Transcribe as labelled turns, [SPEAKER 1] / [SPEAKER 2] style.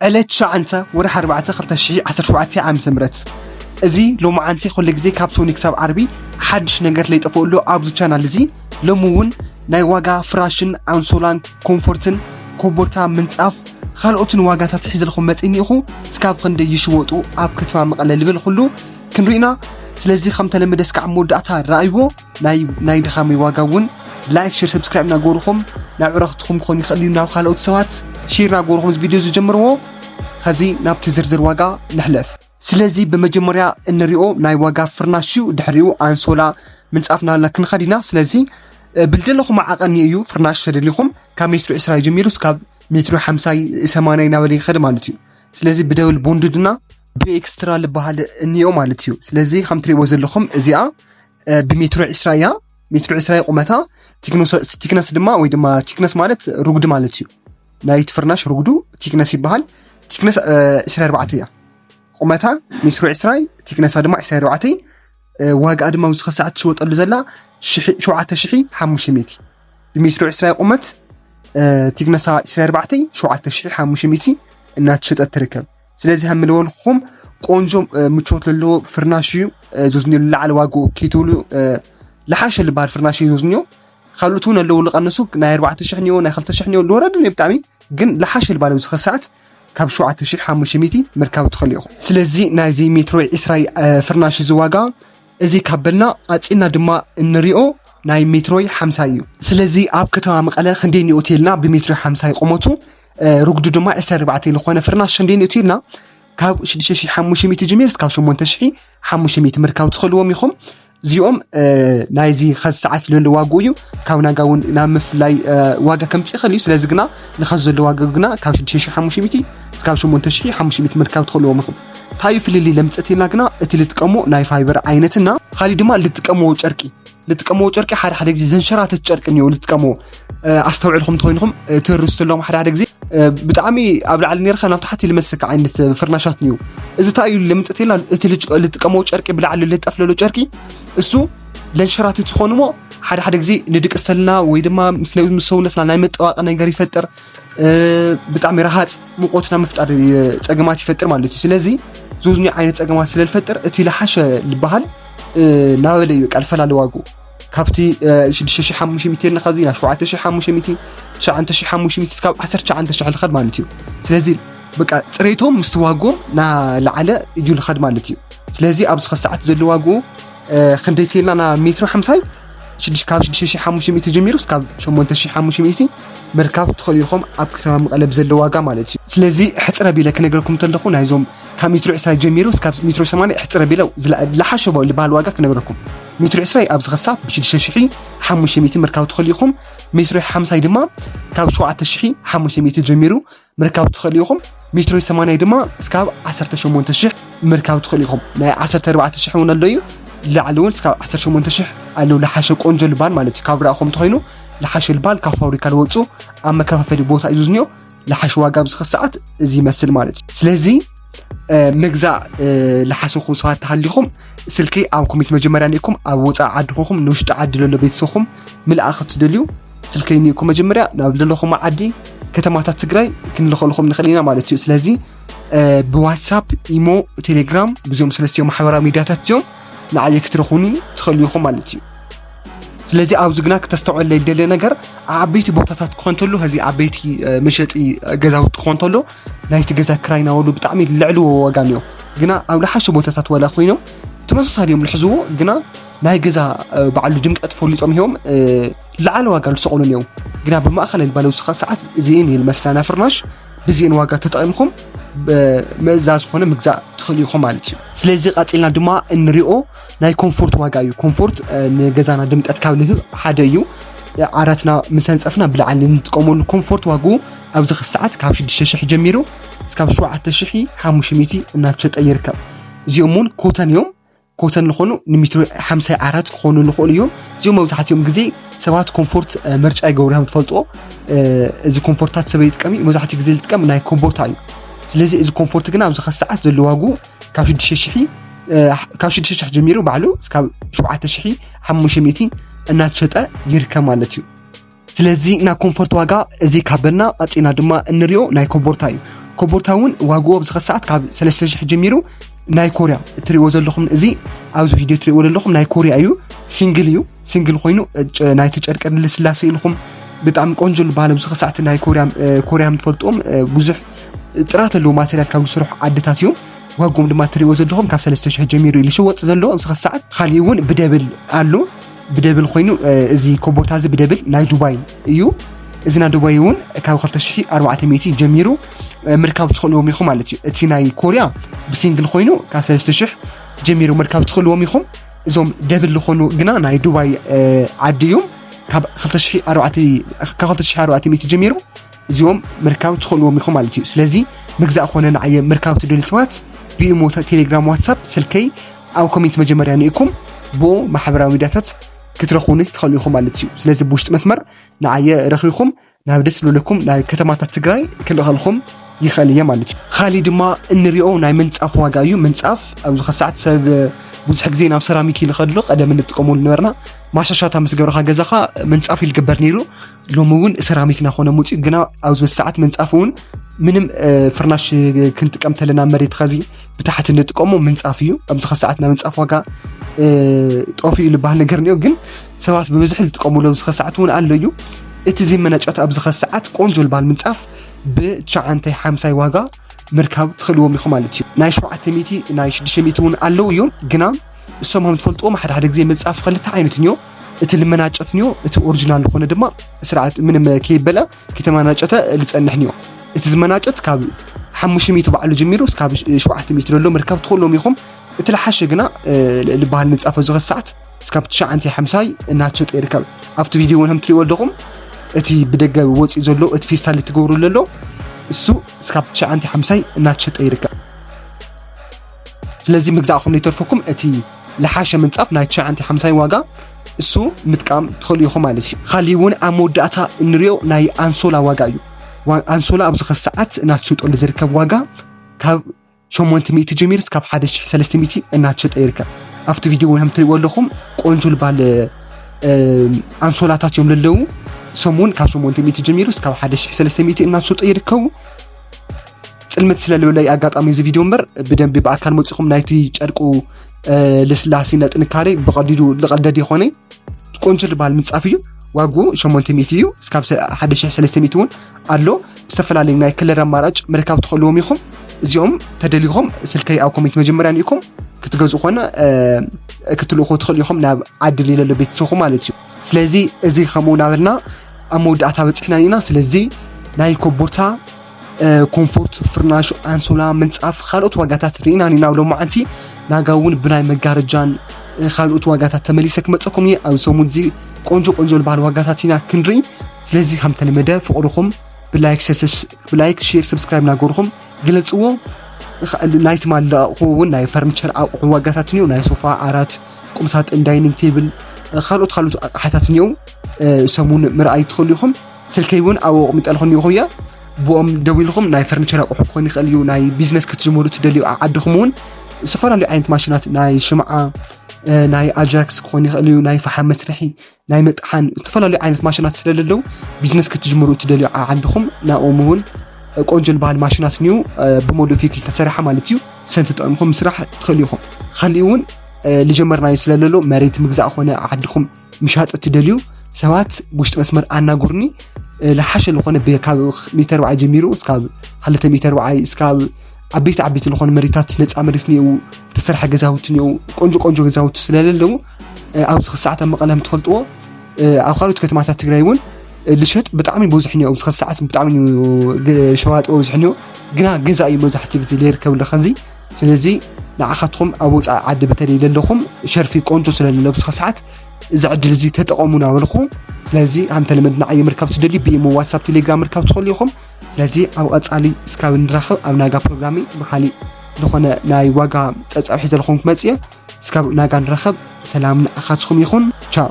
[SPEAKER 1] علت شعنتا ورح 14 عام سمرت ازي لو معنتي كل غزي كابسوني كسب عربي حدش نجر لي طفو له ابزو channel زي لمون ناي واغا فراشن انسولان كومفورتن كوبورتا منصاف خالوتن واغاتات حيزلكم مصينيخو سكاب خندي يشوطو اب كتما مقلل لبل كله كنرينا سلازي خمت لمدس كعمود اتا رايبو ناي دخامي واغاون لايك شير سبسكرايب ناغوركم نعرختكم كون يخلينا خالوت سوات شير ناغوركم فيديو زجمرو خزي نابتي زرزر واغا نحلف سلازي بمجمريا انريو ناي واغا فرناشيو دحريو انسولا منصافنا لكن خدينا سلازي بلدلكم عقني ايو فرناش شدليكم كمتر 20 جميرو سكاب متر 50 80 نابلي خد مالتيو سلازي بدول بونددنا باكسترا لبحال انيو مالتيو سلازي خمتري وزلكم ازيا بمتر 20 متر 20 قمتا تيكنس دما وي دما تيكنس مالت رغد مالتيو نايت فرناش رغدو تيكنس يبحال تيكنس 24 قمتا متر 20 تيكنس دما 24 واغا دما وسخ ساعات شوطل زلا 7500 بمتر 20 قمت تيكنس 24 7500 እና تشط تركب ስለዚህ هملونكم ቆንጆ ምቾት ለሎ ፍርናሽዩ ዞዝኒዮ ለዓል ዋጎ ኪቱሉ لحاش البار فرناشي ዞዝኒዮ خلوتون لو لقنسو ናይ 4000 ኒዮ ናይ 2000 ኒዮ لورد نبطامي ግን لحاش البار وسخ ساعات ካብ 7500 مركب تخليخو ስለዚህ ናይዚ ሜትሮ 20 ፍርናሽ ዝዋጋ እዚ ካብልና አጽና ድማ እንሪኦ ናይ ሜትሮ 50 እዩ ስለዚህ ኣብ ከተማ መቀለ ክንደይ ሆቴልና በሜትሮ 50 ቆሞቱ رغدو دما 24 لخونه فرناش شندين يتيلنا كاب 6500 جمير سكاب 8500 مركاو تخلوهم يخم زيوم نايزي خز ساعات للو واغويو كاونا غاون نامفلاي واغا كم تخليو سلازغنا نخزو لو واغغنا كاب 6500 سكاب 8500 مركاو تخلوهم يخم تايو فليلي لمصتينا غنا اتي لتقمو ناي فايبر عينتنا خالي دما لتقمو ጨርቂ لتقمو ጨርቂ حد غزي زنشرات ጨርቂ نيو لتقمو استوعلكم تخوينكم ترستلهم حد غزي بتعمي قبل على نيرخ انا تحت لمسك عند فرناشات نيو اذا تايو لمصتينا لتقمو ጨርቂ بلعل لطفللو ጨርቂ اسو لنشرات تخونمو حد غزي ندقستلنا وي دما مسونتنا ناي مطواق ነገር يفطر بتعمي راحات مقوتنا مفطر صقمات يفطر مالتي ስለዚህ ዞዝኒ አይነት صقمات ስለልፈጠር እቲ ለሐሸ ልባሃል ናበለዩ ቃልፈላል ዋጉ كابتي 6500 نخزينا 7500 9500 سكاب 19000 الخد مالتيو سلازي بقى صريتهم مستواغوم نا لعله يجو الخد مالتيو سلازي ابز خساعات زلواغو خنديتينا نا متر 50 6500 جميرو سكاب 8500 مركب تخليهم اب كتما مقلب زلواغا مالتيو سلازي حصره بيله كنغركم تلخو نايزوم كمتر 20 جميرو سكاب متر 80 حصره بيله لحشبو لبالواغا كنغركم متر 20 ابز خسات بشي 500 مركب تخليهم متر 50 دما كاب 7500 جميرو مركب تخليهم متر 80 دما سكاب 18000 مركب تخليهم نا 14000 ونليو لعلون سكاب 18000 قالوا لحاش قنجل بال مالتي كابراخم تخينو لحاش البال كفاوريكا لوصو اما كفافدي بوتا يزنيو لحاش واغا بز خسات زي مسل مالتي سلازي مغزا لحاسوكم سوات تحليكم سلكي امكم مجمريا نيكم ابوصا عدخوكم نوشت عدلو بيتسوكم ملأخت دليو سلكي نيكم مجمريا نابللكم عدي كتماتات تግራይ كنلخلكم نخلينا مالتي سلازي بواتساب ايمو تيليجرام بزوم سلسيو محاورا ميدياتات زيوم نعيك ترخوني تخليكم مالتي سلازي اوزغنا كتستوعل لي دل ነገር عبيتي بوتاتات كونتلو هذه عبيتي مشطي غزاوت كونتلو نايت غزا كراينا ولو بتعمي لعلو وغانيو غنا او لحش بوتاتات ولا خوينو تمسساليوم لحزو غنا ناي غزا بعلو دمقت فوليطوم هيوم لعل واغا لسقولنيو غنا بماخل البالو ساعات زين المسلانا فرناش بزين واغا تطعمكم مزاز خونه مغزا تخليكم مالتي سلازي قاتلنا دما انريو ناي كومفورت واغايو كومفورت نغزانا دمقت كابله حديو عراتنا مسنصفنا بلعل نتقومو كومفورت واغو ابز خساعات كاب 6000 جميرو اسكاب 7500 እና ተሸጠ ይርከብ ዚኦሙን ኮተንዮም ኮተን ለኾኑ ንሚትሮ 54 ኾኑ ለኾልዮም ዚኦም መብዛሕትዮም ግዜ ሰባት ኮምፎርት ምርጫ ይገብሩም ተፈልጦ እዚ ኮምፎርታት ሰበይ ጥቀሚ መብዛሕትዩ ግዜ ልጥቀም ናይ ኮምፎርት እዩ ስለዚህ እዚ ኮምፎርት ግን ኣብዝ خساعات ዘለዋጉ ካብ 6000 ጀሚሩ ባዕሉ እስካብ 7500 እና ተሸጠ ይርከብ ማለት እዩ ስለዚህ ና ኮምፎርት ዋጋ እዚ ካብና አጽና ድማ እንሪዮ ናይ ኮምፎርት እዩ كوبورتاون واقو بزخسات كاب 3000 جميرو ناي كوريا تريو زلخم ازي اوز فيديو تريو لكم ناي كوريا ايو سينجل خوينو ناي تشركر لسلاسي لكم بطعم قنجل باله بزخسات ناي كوريا متفلطوم بزح ጥራት ለው ማቴሪያል ካብ ዝስራሕ ዓድታት እዮም ዋጎም ድማ ትሪዎ ዘለኹም ካብ 3000 ጀሚሩ ይልሽወጥ ዘሎ ኣብ ሰዓት ካሊውን ብደብል አሉ ብደብል ኮይኑ እዚ ኮቦርታ እዚ ብደብል ናይ ዱባይ እዩ እዚ ናይ ዱባይ እውን ካብ 2400 ጀሚሩ ምርካብ ትخلوም ኢኹም ማለት እዩ እቲ ናይ ኮሪያ ብሲንግል ኮይኑ ካብ 3000 ጀሚሩ ምርካብ ትخلوም ኢኹም እዞም ደብል ዝኾኑ ግና ናይ ዱባይ ዓዲዮም ካብ 2400 ጀሚሩ እዚኦም ምርካብ ትخلوም ኢኹም ማለት እዩ ስለዚ ምግዛእ ኾነ ንዓየ ምርካብ ትደል ሰዋት ቢሞ ቴሌግራም ዋትስአፕ ስልከይ ኣብ ኮሜንት መጀመርያ ንኢኩም ቦ ማሕበራዊ ሚድያታት ክትረኹኒ ትኽእሉ ኢኹም ማለት እዩ ስለዚ ብውሽጢ መስመር ንዓየ ረኺኹም ናብ ደስ ዝብለኩም ናይ ከተማታት ትግራይ ክልኸልኹም ይኽእል እየ ማለት እዩ ካሊ ድማ እንሪኦ ናይ ምንጻፍ ዋጋ እዩ ምንጻፍ ኣብዚ ሰዓት ሰብ ብዙሕ ግዜ ናብ ሰራሚክ ይልኸድሉ ቀደም እንጥቀመሉ ነበርና ማሻሻታ ምስ ገብረኻ ገዛኻ ምንጻፍ ይልግበር ነይሩ ሎሚ እውን ሰራሚክና ኾነ ሙፂ ግና ኣብዚ ሰዓት ምንጻፍ እውን ምንም ፍርናሽ ክንጥቀም ተለና መሬት ኸዚ ብታሕቲ እንጥቀሞ ምንጻፍ እዩ ኣብዚ ሰዓት ና ምንጻፍ ዋጋ ጦፊ ልባል ነገር ነው ግን ሰባት በብዝሕ ዝጥቀሙሉ ኣብዚ ሰዓት እውን ኣሎ እዩ እቲ ዘመናጨት ኣብዚ ሰዓት ቆንጆ ልባል ምንጻፍ ብ950 ዋጋ ምርካብ ትኽእልዎም ኢኹም ማለት እዩ ናይ 700 ናይ 600 እውን ኣለው እዮም ግና እሶም هم ትፈልጥዎም ሓደ ግዜ ምንጻፍ ክልተ ዓይነት ነው እቲ ልመናጨት ነው እቲ ኦሪጅናል ኾነ ድማ ስርዓት ምንም ከይበላ ከተማናጨተ ልጸንሕ ነው እቲ ዝመናጨት ካብ 500 ባዕሉ ጀሚሩ እስካብ 700 ደሎ ምርካብ ትኽእልዎም ኢኹም እቲ ለሓሸ ግና ልባል ምንጻፍ ኣብዚ ሰዓት እስካብ 950 እናቸጠ ይርከብ ኣብቲ ቪድዮ ወንهم ትሪእዎ ኣለኹም እቲ ብደገ ወፂ ዘሎ እቲ ፌስታል ትገብሩ ዘሎ እሱ እስካብ 950 እናቸጠ ይርከብ ስለዚህ ምግዛእኹም ነይተርፈኩም እቲ ለሓሸ ምንጻፍ ናይ 950 ዋጋ እሱ ምጥቃም ትኽእሉ ኢኹም ማለት እዩ ካሊውን ኣመወዳእታ እንሪኦ ናይ አንሶላ ዋጋ እዩ አንሶላ ኣብዚ ሰዓት እናቸጠሉ ዝርከብ ዋጋ ካብ 800 ጀሚር እስካብ 1300 እናቸጠ ይርከብ ኣብቲ ቪድዮ ወንهم ትሪእዎ ኣለኹም ቆንጆ ልባል አንሶላታት እዮም ለለው ሰሙን ካብ 800 ጀሚሩ እስካብ 1300 እናቸጠ ይርከቡ ጽልመት ስለለይ አጋጣሚ እዚ ቪድዮ ምበር በደንብ በአካል መጽኹም ናይቲ ጨርቁ ለስላሲና ጥንካሬ በቀዲዱ ለቀደድ ይኾነ ቆንጆ ልባል ምንጻፍ እዩ ዋጉ 800 እዩ እስካብ 1300 እውን አሎ ዝተፈላለዩ ናይ ከለር አማራጭ ምርካብ ትኽእልዎም ኢኹም እዚኦም ተደሊኹም ስልከይ ኣብ ኮሜንት መጀመርያ ንኢኩም ክትገዙ ኾነ ክትልኹ ትኽእሉ ኢኹም ናብ ዓድል ይለሎ ቤትሰኹም ማለት እዩ ስለዚ እዚ ከምኡ ናበልና ኣመወዳእታ በጽሕና ኢና ስለዚ ናይ ኮቦርታ ኮምፎርት ፍርናሽ አንሶላ ምንጻፍ ካልኦት ዋጋታት ሪኢና ንናው ሎማዓንቲ ናጋውን ብናይ መጋረጃን ካልኦት ዋጋታት ተመሊሰክ መጽኩም ኣብ ሰሙን ዚ ቆንጆ ልባል ዋጋታት ኢና ክንርኢ ስለዚ ከም ተለመደ ፍቅርኩም ብላይክ ሼር ሰብስክራይብ ናገርኩም ግለጽዎ ናይት ማላኹውን ናይ ፈርኒቸር ኣቁሑ ዋጋታት ነው ናይ ሶፋ ዓራት ቁምሳጥን ዳይኒንግ ቴብል ካልኦት ኣቁሑታት ነው ሰሙን ምርኣይ ትኽእሉ ኢኹም ስልከይውን ኣብ ቁምጠልኹን ይኹያ ቦም ደውልኹም ናይ ፈርኒቸር ኣቁሑ ኮን ይኽእል እዩ ናይ ቢዝነስ ክትጅምሩ ትደልዩ ዓድኹምውን ዝተፈላለዩ ዓይነት ማሽናት ናይ ሽምዓ ናይ አጃክስ ኮን ይኽእል እዩ ናይ ፈሓም መስርሒ ናይ መጥሓን ዝተፈላለዩ ዓይነት ማሽናት ስለለለው ቢዝነስ ክትጅምሩ ትደልዩ ዓድኹም ናኦምውን ቆንጆ ልባል ማሽናት ነው ብሞዲፊክ ተሰራሐ ማለት እዩ ሰንት ተጠቅምኩም ስራሕ ትኽእሉ ኢኹም ካሊውን ልጀመርናይ ስለለለው መሬት ምግዛእ ኾነ ዓድኹም ምሻጥ ትደልዩ ሰባት ውሽጥ መስመር አናጉርኒ ለሓሸ ለኾነ ካብ ሜትር ወዓይ ጀሚሩ እስካብ 2 ሜትር ወዓይ እስካብ ዓበይቲ ለኾነ መሬታት ነፃ መሬት ነው ተሰርሐ ገዛውት ነው ቆንጆ ገዛውት ስለለለው ኣብዚ ሰዓት መቐለም ትፈልጥዎ ኣብ ካልኦት ከተማታት ትግራይ እውን ልሸጥ ብጣዕሚ ብዙሕ ነው ኣብዚ ሰዓት ብጣዕሚ ሸዋጥ ብዙሕ ነው ግና ገዛኢ መብዛሕትኡ ግዜ ለይርከብ ለኸንዚ ስለዚ ንዓኻትኩም ኣብ ወፃኢ ዓዲ በተለይ ለለኹም ሸርፊ ቆንጆ ስለለለው ኣብዚ ሰዓት እዚ ዕድል እዚ ተጠቀሙና ወልኹም ስለዚ አንተ ለመድና አይ ምርካብ ትደሊ ቢሞ ዋትስአፕ ቴሌግራም ምርካብ ትኽእሉ ኢኹም ስለዚ ኣብ ቀጻሊ እስካብ ንራኸብ ኣብ ናጋ ፕሮግራሚ ብኻሊ ዝኾነ ናይ ዋጋ ጸጻብ ሒዘልኩም ክመጽየ እስካብ ናጋ ንራኸብ ሰላም ንዓኻትኩም ይኹን ቻው